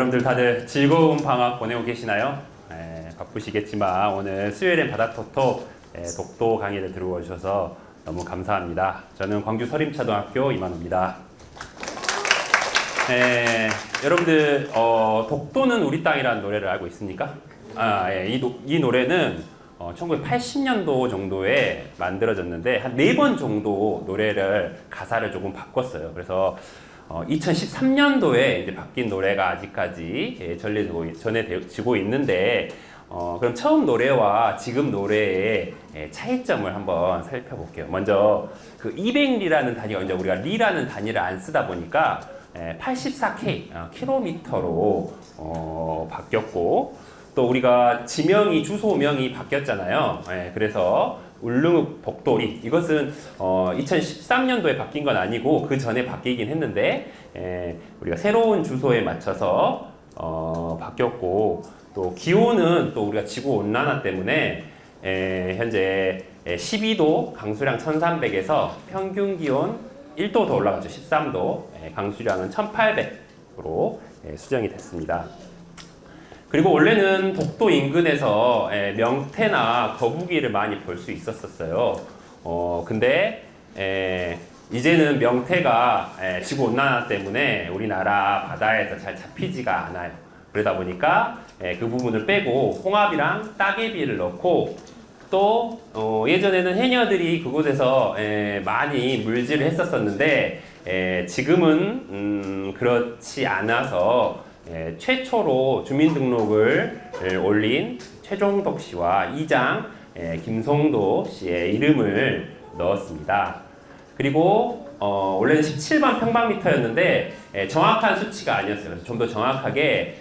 여러분들 다들 즐거운 방학 보내고 계시나요? 바쁘시겠지만 오늘 수요일엔 바닥토토 독도 강의를 들어와 주셔서 너무 감사합니다. 저는 광주 서림초등학교 이만호입니다. 여러분들 독도는 우리 땅이라는 노래를 알고 있습니까? 이 노래는 1980년도 정도에 만들어졌는데 한 4번 정도 노래를 가사를 조금 바꿨어요. 그래서 2013년도에 이제 바뀐 노래가 아직까지 전해지고 있는데 그럼 처음 노래와 지금 노래의 차이점을 한번 살펴볼게요. 먼저 그 200리라는 단위가 이제 우리가 리라는 단위를 안 쓰다 보니까 84K 킬로미터로 바뀌었고, 또 우리가 지명이 주소명이 바뀌었잖아요. 그래서 울릉읍 복도리, 이것은 2013년도에 바뀐 건 아니고 그 전에 바뀌긴 했는데 우리가 새로운 주소에 맞춰서 바뀌었고, 또 기온은 또 우리가 지구 온난화 때문에 현재 12도, 강수량 1300에서 평균 기온 1도 더 올라갔죠. 13도, 강수량은 1800으로 수정이 됐습니다. 그리고 원래는 독도 인근에서 명태나 거북이를 많이 볼 수 있었어요. 근데 이제는 명태가 지구 온난화 때문에 우리나라 바다에서 잘 잡히지가 않아요. 그러다 보니까 그 부분을 빼고 홍합이랑 따개비를 넣고, 또 예전에는 해녀들이 그곳에서 많이 물질을 했었었는데 지금은 그렇지 않아서 최초로 주민등록을 올린 최종덕 씨와 이장 김성도 씨의 이름을 넣었습니다. 그리고 원래는 17만 평방미터였는데 정확한 수치가 아니었어요. 그래서 좀 더 정확하게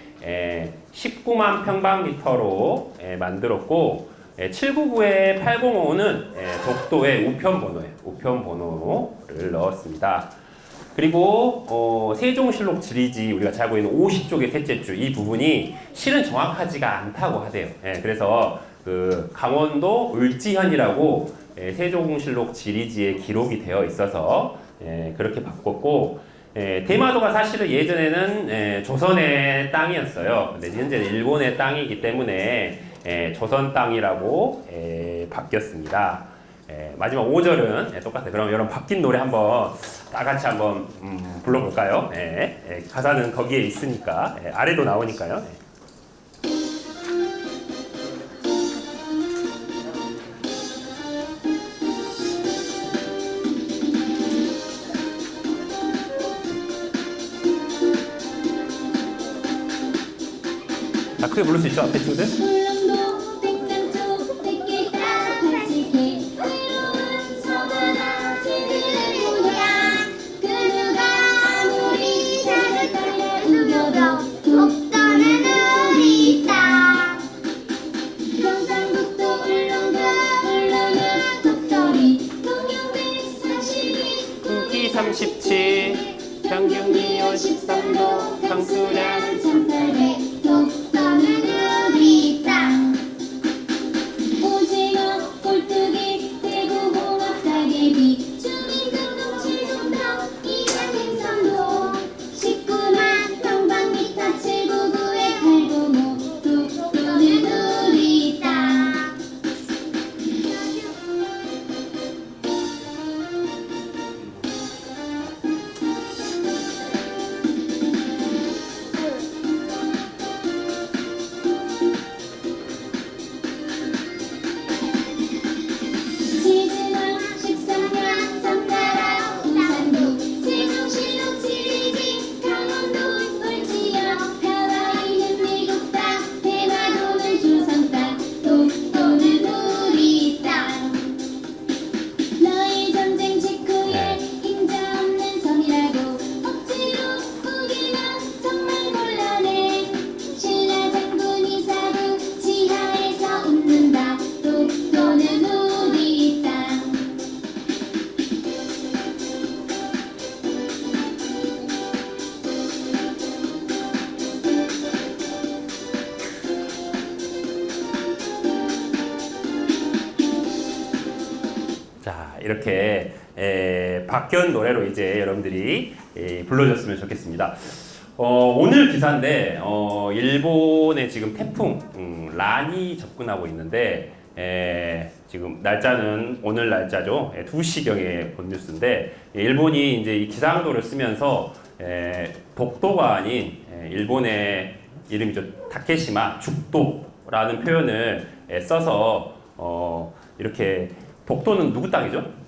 19만 평방미터로 만들었고, 799에 805는 독도의 우편번호예요. 우편번호를 넣었습니다. 그리고 세종실록 지리지, 우리가 잘 알고 있는 50쪽의 셋째 줄, 이 부분이 실은 정확하지가 않다고 하대요. 그래서 그 강원도 을지현이라고 세종실록 지리지에 기록이 되어 있어서 그렇게 바꿨고, 대마도가 사실은 예전에는 조선의 땅이었어요. 근데 현재는 일본의 땅이기 때문에 조선 땅이라고 바뀌었습니다. 마지막 5절은 똑같아요. 그럼 여러분 바뀐 노래 한번 다 같이 한번 불러볼까요? 가사는 거기에 있으니까 아래도 나오니까요. 자, 크게 부를 수 있죠? 앞에 친구들? 국기 37, 평균 기온 13도, 강수량은 1800. 독도는 우리 땅. 오징어, 꼴뚜기, 대구, 홍합, 따개비, 주민등록 최종덕, 이장 행선도. 19만 평방미터 799에 805. 독도는 우리 땅. 자, 이렇게 바뀐 노래로 이제 여러분들이 불러줬으면 좋겠습니다. 오늘 기사인데 일본에 지금 태풍 란이 접근하고 있는데 지금 날짜는 오늘 날짜죠. 2시경에 본 뉴스인데 일본이 이제 이 기상도를 쓰면서 독도가 아닌 일본의 이름이죠. 다케시마 죽도라는 표현을 써서 이렇게 독도는 누구 땅이죠?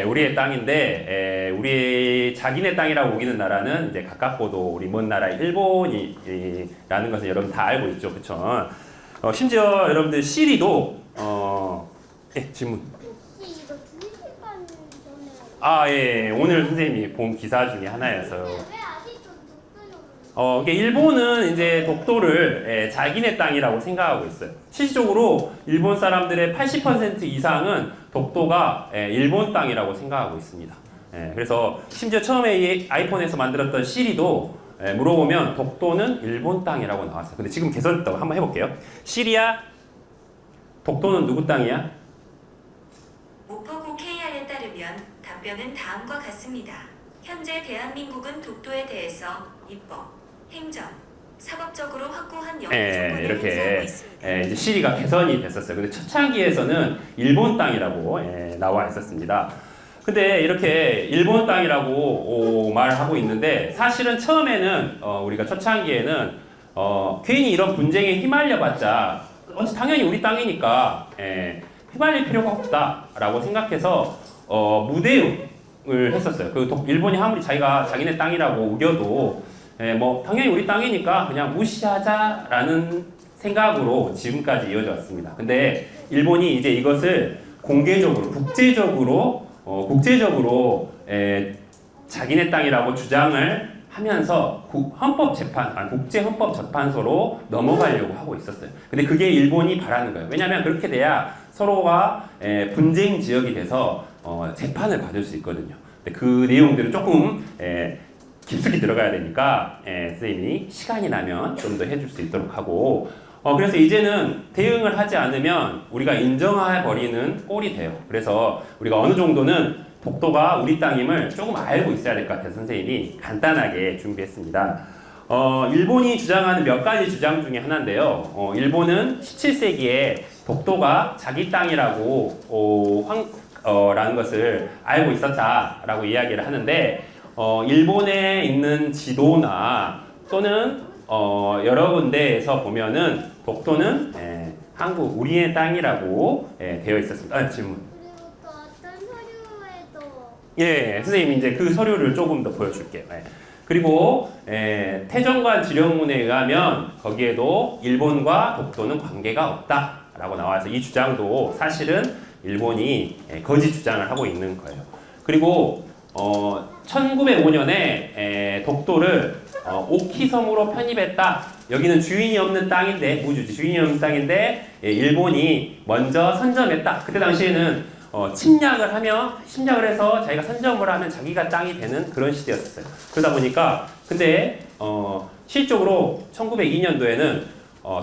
우리의 땅인데 우리 자기네 땅이라고 우기는 나라는 이제 가깝고도 우리 먼 나라 일본이라는 것은 여러분 다 알고 있죠, 그렇죠? 심지어 여러분들 시리도 질문. 혹시 이거 2시간 전에 예, 오늘 선생님이 본 기사 중에 하나여서요. 왜 아직도 독도는 이게 일본은 이제 독도를 자기네 땅이라고 생각하고 있어요. 실질적으로 일본 사람들의 80% 이상은 독도가 일본 땅이라고 생각하고 있습니다. 그래서 심지어 처음에 이 아이폰에서 만들었던 시리도 물어보면 독도는 일본 땅이라고 나왔어요. 근데 지금 개선됐다고 한번 해볼게요. 시리야, 독도는 누구 땅이야? 모포구 KR에 따르면 답변은 다음과 같습니다. 현재 대한민국은 독도에 대해서 입법, 행정, 사법적으로 확고한 영향 조건을 이렇게 행사하고 있습니다. 이제 시리가 개선이 됐었어요. 근데 초창기에서는 일본 땅이라고 나와 있었습니다. 근데 이렇게 일본 땅이라고 말을 하고 있는데 사실은 처음에는 우리가 초창기에는 괜히 이런 분쟁에 휘말려봤자 당연히 우리 땅이니까 휘말릴 필요가 없다라고 생각해서 무대응을 했었어요. 일본이 아무리 자기네 땅이라고 우겨도 뭐 당연히 우리 땅이니까 그냥 무시하자라는 생각으로 지금까지 이어져 왔습니다. 근데 일본이 이제 이것을 공개적으로 국제적으로 자기네 땅이라고 주장을 하면서 국제헌법재판소로 넘어가려고 하고 있었어요. 근데 그게 일본이 바라는 거예요. 왜냐하면 그렇게 돼야 서로가 분쟁 지역이 돼서 재판을 받을 수 있거든요. 근데 그 내용들은 조금 깊숙이 들어가야 되니까 선생님이 시간이 나면 좀 더 해줄 수 있도록 하고 그래서 이제는 대응을 하지 않으면 우리가 인정해버리는 꼴이 돼요. 그래서 우리가 어느 정도는 독도가 우리 땅임을 조금 알고 있어야 될 것 같아서 선생님이 간단하게 준비했습니다. 일본이 주장하는 몇 가지 주장 중에 하나인데요. 일본은 17세기에 독도가 자기 땅이라고 라는 것을 알고 있었다라고 이야기를 하는데 일본에 있는 지도나 또는 여러 군데에서 보면은 독도는 한국 우리의 땅이라고 되어 있었습니다. 질문. 그리고 또 어떤 서류에도 선생님이 이제 그 서류를 조금 더 보여줄게요. 그리고 태정관 지령문에 의하면 거기에도 일본과 독도는 관계가 없다라고 나와서 이 주장도 사실은 일본이 거짓 주장을 하고 있는 거예요. 그리고 1905년에 독도를 오키섬으로 편입했다. 여기는 주인이 없는 땅인데 무주지 주인이 없는 땅인데 일본이 먼저 선점했다. 그때 당시에는 침략을 해서 자기가 선점을 하면 자기가 땅이 되는 그런 시대였어요. 그러다 보니까 근데 실적으로 1902년도에는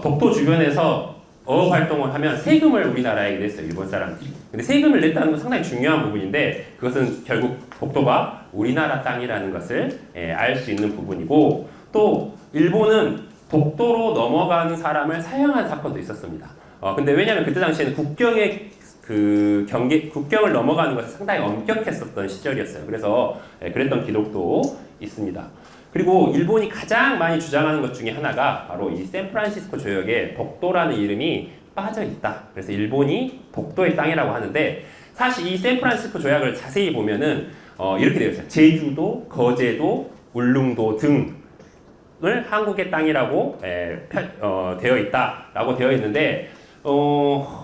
독도 주변에서 어업 활동을 하면 세금을 우리나라에 냈어요. 일본 사람들이. 근데 세금을 냈다는 건 상당히 중요한 부분인데 그것은 결국 독도가 우리나라 땅이라는 것을 알 수 있는 부분이고 또 일본은 독도로 넘어가는 사람을 사형한 사건도 있었습니다. 근데 왜냐하면 그때 당시에는 국경을 넘어가는 것이 상당히 엄격했었던 시절이었어요. 그래서 그랬던 기록도 있습니다. 그리고 일본이 가장 많이 주장하는 것 중에 하나가 바로 이 샌프란시스코 조약에 독도라는 이름이 빠져 있다. 그래서 일본이 독도의 땅이라고 하는데 사실 이 샌프란시스코 조약을 자세히 보면은 이렇게 되어 있어요. 제주도, 거제도, 울릉도 등을 한국의 땅이라고 되어 있다라고 되어 있는데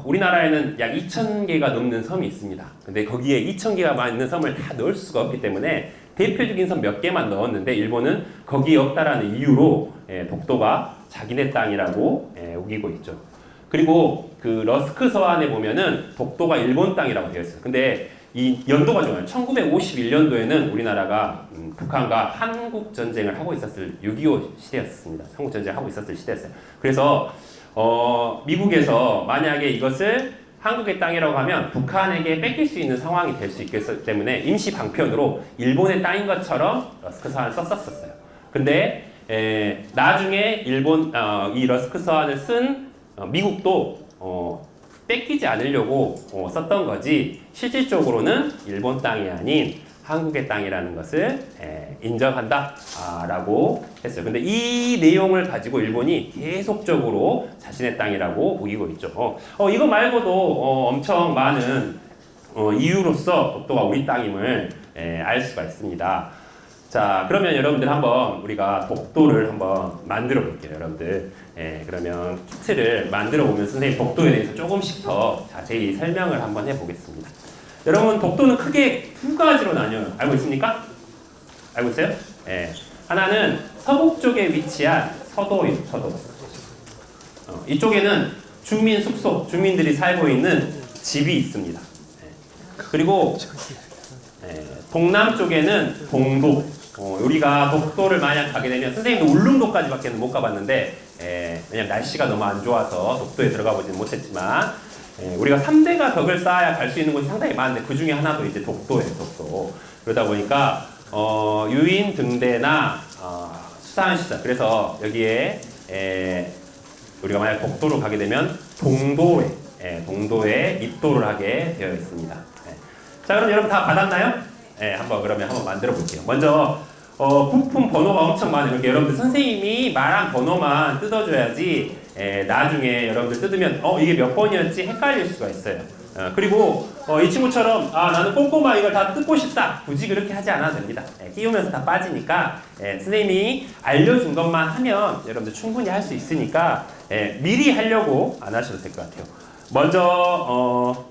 우리나라에는 약 2,000개가 넘는 섬이 있습니다. 근데 거기에 2,000개가 있는 섬을 다 넣을 수가 없기 때문에 대표적인 섬 몇 개만 넣었는데 일본은 거기에 없다라는 이유로 독도가 자기네 땅이라고 우기고 있죠. 그리고 그 러스크 서한에 보면은 독도가 일본 땅이라고 되어 있어요. 근데 이 연도가 좋아요. 1951년도에는 우리나라가 북한과 한국 전쟁을 하고 있었을 6.25 시대였습니다. 한국 전쟁을 하고 있었을 시대였어요. 그래서 미국에서 만약에 이것을 한국의 땅이라고 하면 북한에게 뺏길 수 있는 상황이 될 수 있기 때문에 임시 방편으로 일본의 땅인 것처럼 러스크 서한을 썼었어요. 근데 나중에 일본 이 러스크 서한을 쓴 미국도 뺏기지 않으려고 썼던 거지 실질적으로는 일본 땅이 아닌 한국의 땅이라는 것을 인정한다라고 했어요. 근데 이 내용을 가지고 일본이 계속적으로 자신의 땅이라고 우기고 있죠. 이거 말고도 엄청 많은 이유로서 독도가 우리 땅임을 알 수가 있습니다. 자, 그러면 여러분들 한번 우리가 독도를 한번 만들어 볼게요, 여러분들. 그러면 키트를 만들어 보면 선생님 독도에 대해서 조금씩 더 자세히 설명을 한번 해보겠습니다. 여러분, 독도는 크게 두 가지로 나뉘어요. 알고 있습니까? 알고 있어요? 하나는 서북 쪽에 위치한 서도예요, 서도. 이쪽에는 주민 숙소, 주민들이 살고 있는 집이 있습니다. 그리고 동남 쪽에는 동도. 우리가 독도를 만약 가게 되면 선생님도 울릉도까지밖에 못 가봤는데 왜냐면 날씨가 너무 안 좋아서 독도에 들어가 보지는 못했지만 우리가 3대가 덕을 쌓아야 갈 수 있는 곳이 상당히 많은데 그 중에 하나도 이제 독도예요, 독도. 그러다 보니까 유인 등대나 수산시설, 그래서 여기에 우리가 만약 독도로 가게 되면 동도에 입도를 하게 되어 있습니다. 자, 그럼 여러분 다 받았나요? 그러면 한번 만들어 볼게요. 먼저 부품 번호가 엄청 많아요. 이렇게 여러분들 선생님이 말한 번호만 뜯어줘야지 나중에 여러분들 뜯으면 이게 몇 번이었지 헷갈릴 수가 있어요. 그리고 이 친구처럼 나는 꼼꼼하 이걸 다 뜯고 싶다, 굳이 그렇게 하지 않아도 됩니다. 끼우면서 다 빠지니까 선생님이 알려준 것만 하면 여러분들 충분히 할 수 있으니까 미리 하려고 안 하셔도 될 것 같아요. 먼저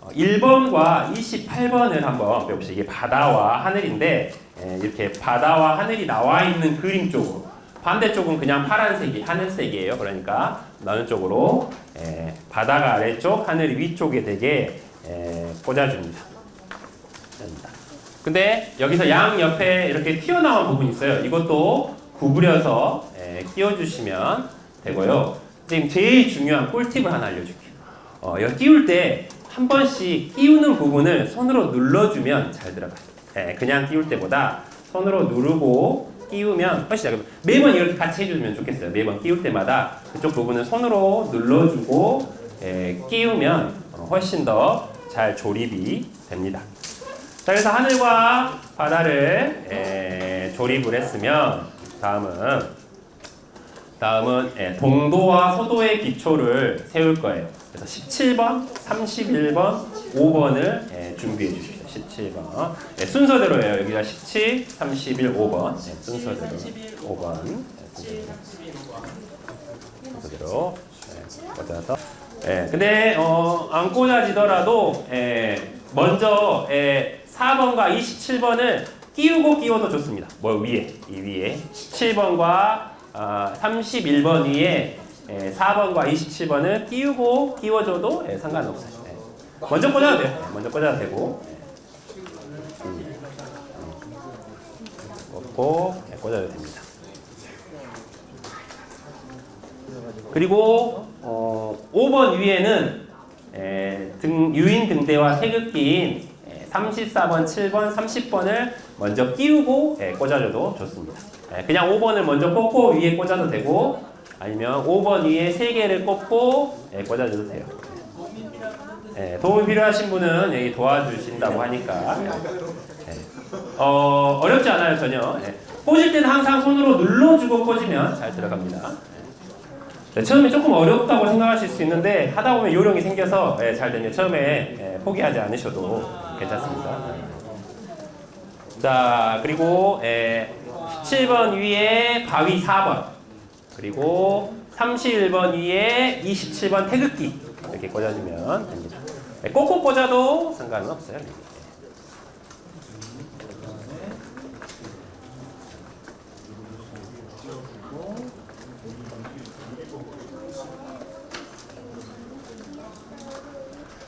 1번과 28번을 한번 배워봅시다. 이게 바다와 하늘인데 이렇게 바다와 하늘이 나와 있는 그림 쪽으로, 반대쪽은 그냥 파란색이 하늘색이에요. 그러니까 나는 쪽으로 바다가 아래쪽, 하늘이 위쪽에 되게 꽂아줍니다. 근데 여기서 양 옆에 이렇게 튀어나온 부분이 있어요. 이것도 구부려서 끼워주시면 되고요. 지금 제일 중요한 꿀팁을 하나 알려줄게요. 여기 끼울 때 한 번씩 끼우는 부분을 손으로 눌러주면 잘 들어가요. 그냥 끼울 때보다 손으로 누르고 끼우면 훨씬 잘. 매번 이렇게 같이 해주면 좋겠어요. 매번 끼울 때마다 그쪽 부분을 손으로 눌러주고 끼우면 훨씬 더 잘 조립이 됩니다. 자, 그래서 하늘과 바다를 조립을 했으면 다음은 동도와 서도의 기초를 세울 거예요. 그래서 17번, 31번, 5번을 준비해 주십시오. 17번. 순서대로예요. 여기가 17, 31, 5번. 순서대로 5번. 순서대로 꽂아서. 근데 안 꽂아지더라도 먼저 4번과 27번을 끼워도 좋습니다. 이 위에 17번과 31번 위에 4번과 27번을 끼워줘도 상관없어요. 먼저 꽂아도 돼요. 먼저 꽂아도 되고 꽂아도 됩니다. 그리고 5번 위에는 유인 등대와 태극기인 34번, 7번, 30번을 먼저 끼우고 꽂아줘도 좋습니다. 그냥 5번을 먼저 꽂고 위에 꽂아도 되고, 아니면 5번 위에 3개를 꽂고 꽂아줘도 돼요. 도움이 필요하신 분은 여기 도와주신다고 하니까 어렵지 않아요, 전혀. 꽂을 때는 항상 손으로 눌러주고 꽂으면 잘 들어갑니다. 처음에 조금 어렵다고 생각하실 수 있는데 하다 보면 요령이 생겨서 잘 되면 처음에 포기하지 않으셔도 괜찮습니다. 자, 그리고 17번 위에 바위 4번, 그리고 31번 위에 27번 태극기 이렇게 꽂아주면 됩니다. 꼭꼭 꽂아도 상관은 없어요.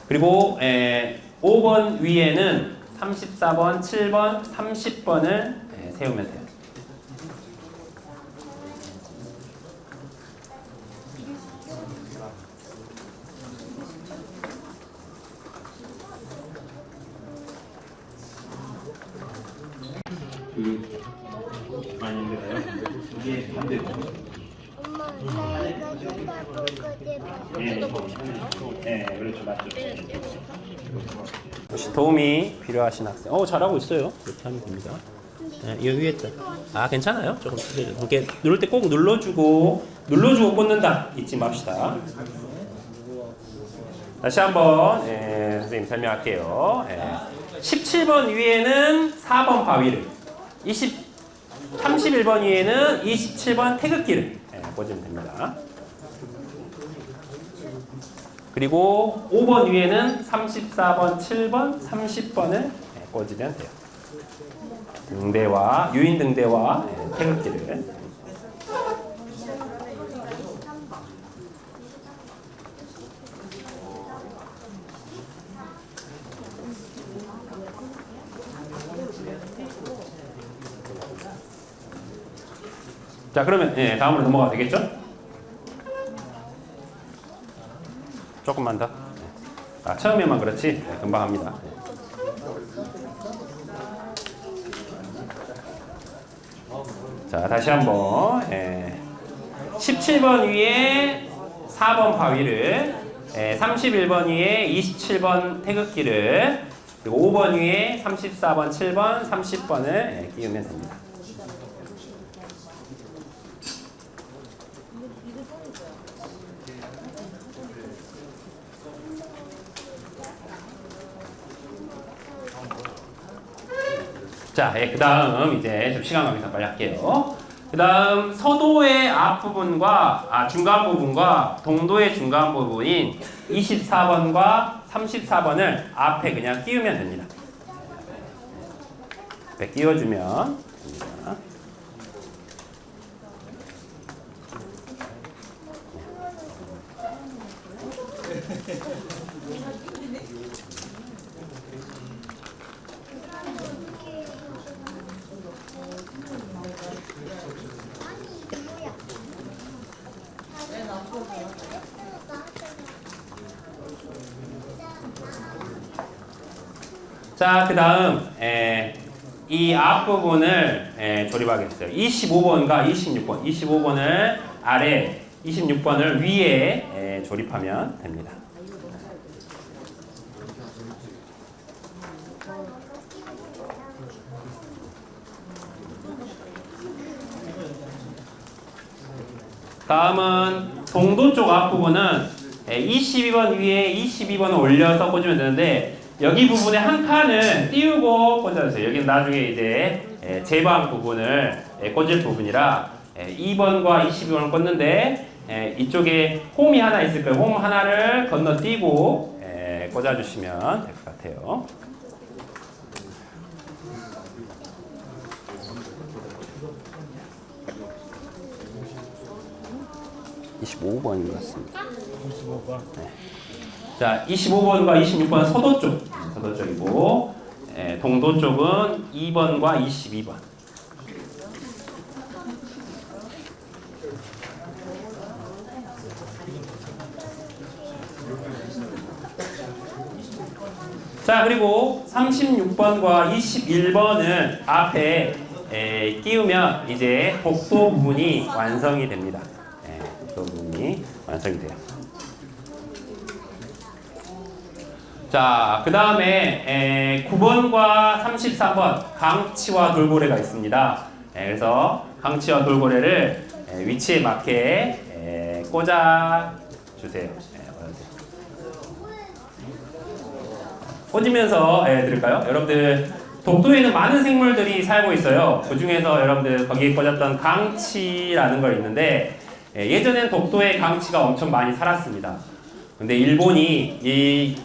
그리고 5번 위에는 34번, 7번, 30번을 세우면 돼요. 많이 힘들어요? 엄마, 나 이거 쳐다보고 싶어. 네, 그렇죠, 맞죠. 혹시 도움이 필요하신 학생? 잘하고 있어요. 그렇게 하면 됩니다. 네, 이 위에 있다. 괜찮아요. 조금 이렇게 누를 때 꼭 눌러주고 꽂는다 잊지 맙시다. 다시 한번 선생님 설명할게요. 17번 위에는 4번 바위를, 31번 위에는 27번 태극기를 꽂으면 됩니다. 그리고 5번 위에는 34번, 7번, 30번을 꽂으면 돼요. 등대와 유인 등대와 태극기를. 자, 그러면 다음으로 넘어가 되겠죠? 조금만 더. 처음에만 그렇지 금방 합니다. 자, 다시 한번 17번 위에 4번 바위를, 31번 위에 27번 태극기를, 그리고 5번 위에 34번, 7번, 30번을 끼우면 됩니다. 자, 그 다음 이제 좀 시간 관계상 빨리 할게요. 그 다음 서도의 앞부분과 중간 부분과 동도의 중간 부분인 24번과 34번을 앞에 그냥 끼우면 됩니다. 앞에 끼워주면 됩니다. 자, 그 다음 이 앞부분을 조립하겠어요. 25번과 26번, 25번을 아래, 26번을 위에 조립하면 됩니다. 다음은 동도 쪽 앞부분은 22번 위에 22번을 올려서 꽂으면 되는데, 여기 부분에 한 칸을 띄우고 꽂아주세요. 여기는 나중에 이제 제방 부분을 꽂을 부분이라 2번과 22번을 꽂는데, 이쪽에 홈이 하나 있을 거예요. 홈 하나를 건너뛰고 꽂아주시면 될 것 같아요. (25번인) 것 같습니다. 25번. 네. 자, 25번과 26번은 서도 쪽이고, 동도 쪽은 2번과 22번. 자, 그리고 36번과 21번은 앞에 끼우면 이제 복도 부분이 완성이 됩니다. 복도 부분이 완성이 돼요. 자, 그 다음에 9번과 33번 강치와 돌고래가 있습니다. 그래서 강치와 돌고래를 위치에 맞게 꽂아 주세요. 꽂으면서 들을까요? 여러분들 독도에는 많은 생물들이 살고 있어요. 그 중에서 여러분들 거기에 꽂았던 강치라는 걸 있는데, 예전엔 독도에 강치가 엄청 많이 살았습니다. 근데 일본이 이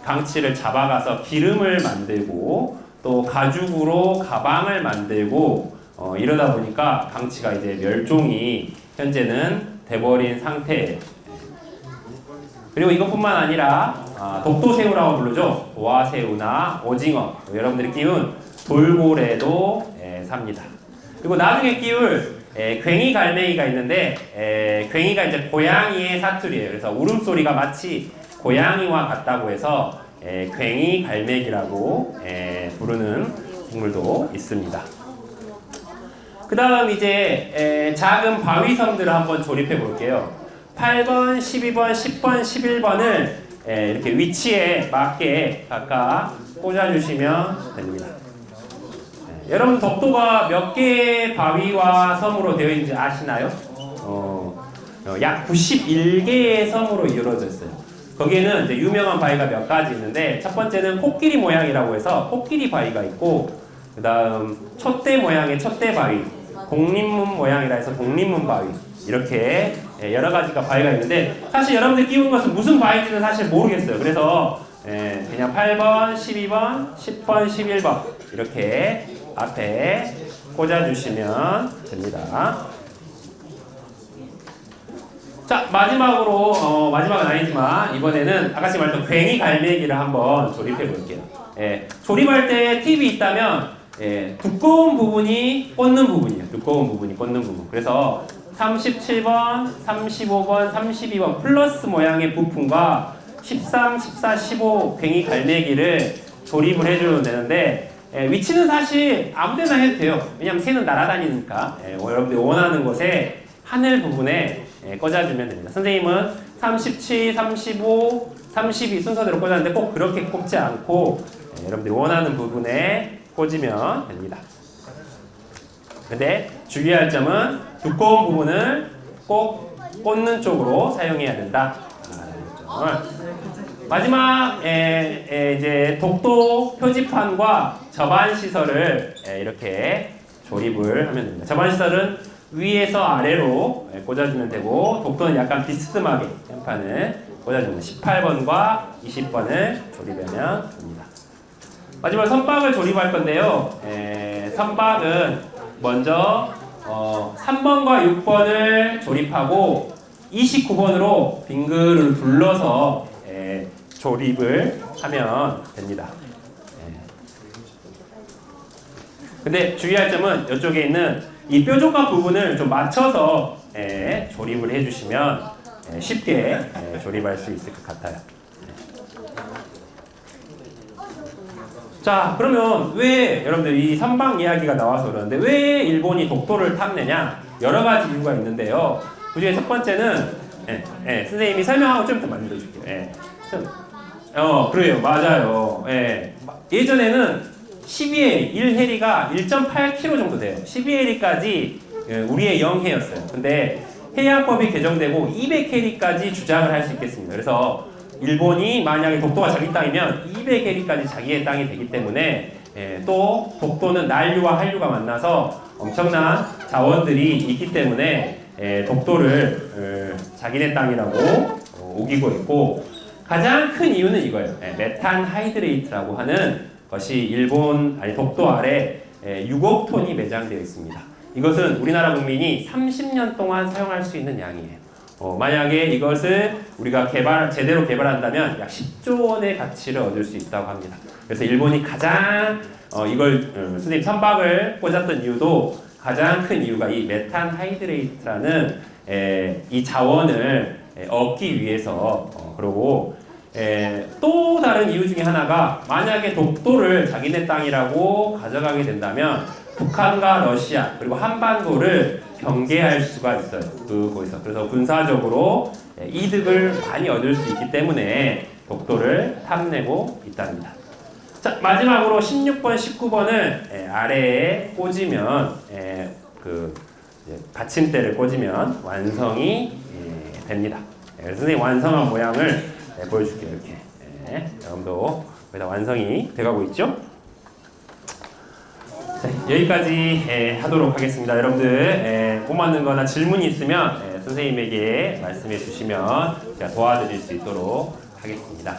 강치를 잡아가서 기름을 만들고 또 가죽으로 가방을 만들고 이러다 보니까 강치가 이제 멸종이 현재는 돼버린 상태예요. 그리고 이것뿐만 아니라 독도새우라고 부르죠. 도화새우나 오징어, 여러분들이 끼운 돌고래도 삽니다. 그리고 나중에 끼울 괭이갈매기가 있는데, 괭이가 이제 고양이의 사투리예요. 그래서 울음소리가 마치 고양이와 같다고 해서 괭이갈매기라고 부르는 동물도 있습니다. 그 다음 이제 작은 바위섬들을 한번 조립해 볼게요. 8번, 12번, 10번, 11번을 이렇게 위치에 맞게 각각 꽂아주시면 됩니다. 여러분 독도가 몇 개의 바위와 섬으로 되어 있는지 아시나요? 약 91개의 섬으로 이루어져 있어요. 거기에는 이제 유명한 바위가 몇 가지 있는데 첫 번째는 코끼리 모양이라고 해서 코끼리 바위가 있고 그 다음 촛대 모양의 촛대 바위, 독립문 모양이라 해서 독립문 바위 이렇게 여러 가지가 바위가 있는데 사실 여러분들 끼운 것은 무슨 바위인지는 사실 모르겠어요. 그래서 그냥 8번, 12번, 10번, 11번 이렇게 앞에 꽂아주시면 됩니다. 자 마지막으로 마지막은 아니지만 이번에는 아까 말했던 괭이 갈매기를 한번 조립해 볼게요. 조립할 때 팁이 있다면 두꺼운 부분이 꽂는 부분이에요. 두꺼운 부분이 꽂는 부분. 그래서 37번, 35번, 32번 플러스 모양의 부품과 13, 14, 15 괭이 갈매기를 조립을 해주면 되는데 위치는 사실 아무데나 해도 돼요. 왜냐면 새는 날아다니니까 여러분들이 원하는 곳에 하늘 부분에 꽂아주면 됩니다. 선생님은 37, 35, 32 순서대로 꽂았는데 꼭 그렇게 꽂지 않고 여러분들이 원하는 부분에 꽂으면 됩니다. 근데 주의할 점은 두꺼운 부분을 꼭 꽂는 쪽으로 사용해야 된다. 마지막 이제 독도 표지판과 접안 시설을 이렇게 조립을 하면 됩니다. 접안 시설은 위에서 아래로 꽂아주면 되고 독도는 약간 비스듬하게 현판을 꽂아줍니다. 18번과 20번을 조립하면 됩니다. 마지막 선박을 조립할 건데요. 선박은 먼저 3번과 6번을 조립하고 29번으로 빙글을 둘러서 조립을 하면 됩니다. 근데 주의할 점은 이쪽에 있는 이 뾰족한 부분을 좀 맞춰서 조립을 해주시면 쉽게 조립할 수 있을 것 같아요. 자, 그러면 왜 여러분들 이 선박 이야기가 나와서 그러는데 왜 일본이 독도를 탐내냐? 여러 가지 이유가 있는데요. 그 중에 첫 번째는 선생님이 설명하고 좀 더 만들어줄게요. 그래요, 맞아요. 예전에는 12해리, 1해리가 1.8km 정도 돼요. 12해리까지 우리의 영해였어요. 근데 해양법이 개정되고 200해리까지 주장을 할 수 있겠습니다. 그래서 일본이 만약에 독도가 자기 땅이면 200해리까지 자기의 땅이 되기 때문에 또 독도는 난류와 한류가 만나서 엄청난 자원들이 있기 때문에 독도를 자기네 땅이라고 우기고 있고 가장 큰 이유는 이거예요. 메탄 하이드레이트라고 하는 것이 독도 아래 6억 톤이 매장되어 있습니다. 이것은 우리나라 국민이 30년 동안 사용할 수 있는 양이에요. 만약에 이것을 우리가 제대로 개발한다면 약 10조 원의 가치를 얻을 수 있다고 합니다. 그래서 일본이 가장 이걸 선생님 선박을 꽂았던 이유도 가장 큰 이유가 이 메탄 하이드레이트라는 이 자원을 얻기 위해서 그러고 또 다른 이유 중에 하나가 만약에 독도를 자기네 땅이라고 가져가게 된다면 북한과 러시아 그리고 한반도를 경계할 수가 있어요. 그곳에서. 그래서 군사적으로 이득을 많이 얻을 수 있기 때문에 독도를 탐내고 있답니다. 자, 마지막으로 16번, 19번을 아래에 꽂으면 받침대를 꽂으면 완성이 됩니다. 그래서 선생님 완성한 모양을 보여줄게요. 이렇게 여러분도 거의 다 완성이 돼가고 있죠? 자, 여기까지 하도록 하겠습니다. 여러분들 못 맞는 거나 질문이 있으면 선생님에게 말씀해 주시면 제가 도와드릴 수 있도록 하겠습니다.